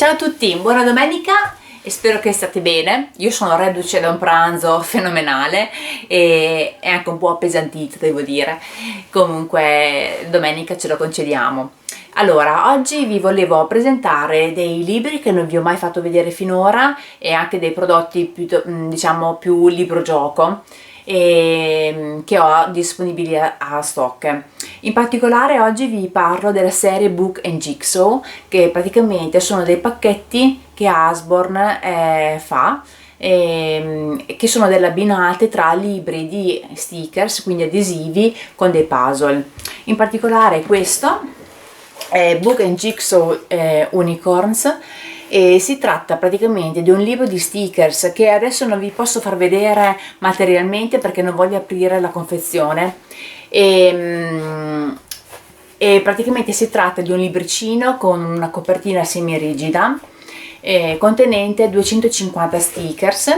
Ciao a tutti, buona domenica e spero che state bene. Io sono reduce da un pranzo fenomenale e anche un po' appesantita, devo dire. Comunque domenica ce lo concediamo. Allora, oggi vi volevo presentare dei libri che non vi ho mai fatto vedere finora e anche dei prodotti più, diciamo, più libro-gioco che ho disponibili a stock. In particolare oggi vi parlo della serie Book and Jigsaw, che praticamente sono dei pacchetti che Usborne fa, che sono delle abbinate tra libri di stickers, quindi adesivi, con dei puzzle. In particolare questo è Book and Jigsaw Unicorns, e si tratta praticamente di un libro di stickers che adesso non vi posso far vedere materialmente perché non voglio aprire la confezione, e praticamente si tratta di un libricino con una copertina semi rigida contenente 250 stickers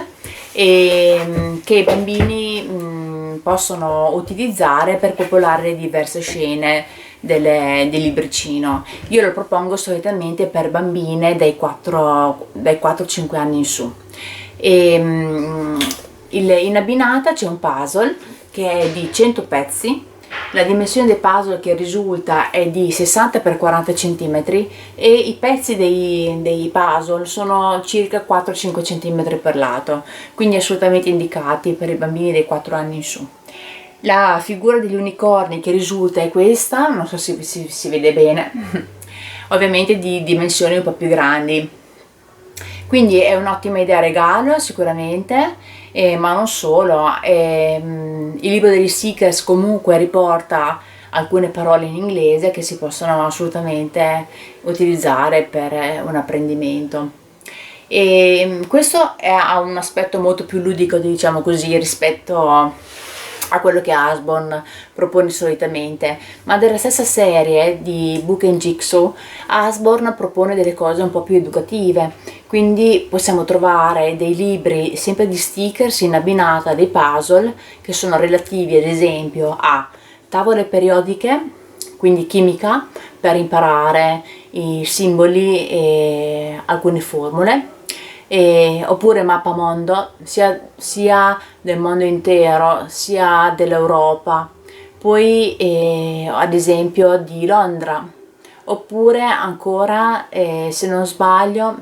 che i bambini possono utilizzare per popolare diverse scene del libricino. Io lo propongo solitamente per bambine dai 4-5 anni in su. In abbinata c'è un puzzle che è di 100 pezzi. La dimensione del puzzle che risulta è di 60 x 40 cm e i pezzi dei puzzle sono circa 4-5 cm per lato, quindi assolutamente indicati per i bambini dai 4 anni in su. La figura degli unicorni che risulta è questa, non so se si vede bene, ovviamente di dimensioni un po' più grandi. Quindi è un'ottima idea regalo sicuramente, ma non solo. Il libro degli stickers comunque riporta alcune parole in inglese che si possono assolutamente utilizzare per un apprendimento. E questo ha un aspetto molto più ludico, diciamo così, rispetto a quello che Usborne propone solitamente, ma della stessa serie di Book and Jigsaw Usborne propone delle cose un po' più educative, quindi possiamo trovare dei libri sempre di stickers in abbinata a dei puzzle che sono relativi ad esempio a tavole periodiche, quindi chimica per imparare i simboli e alcune formule, oppure mappamondo sia del mondo intero sia dell'Europa, poi ad esempio di Londra, oppure ancora se non sbaglio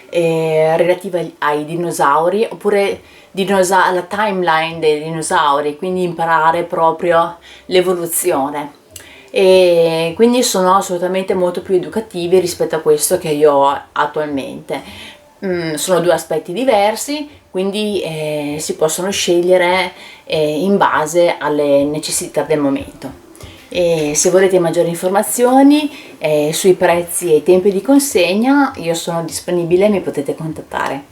relativa ai dinosauri, oppure la timeline dei dinosauri, quindi imparare proprio l'evoluzione. E quindi sono assolutamente molto più educativi rispetto a questo che io ho attualmente. Sono due aspetti diversi, quindi si possono scegliere in base alle necessità del momento. E se volete maggiori informazioni sui prezzi e i tempi di consegna, io sono disponibile e mi potete contattare.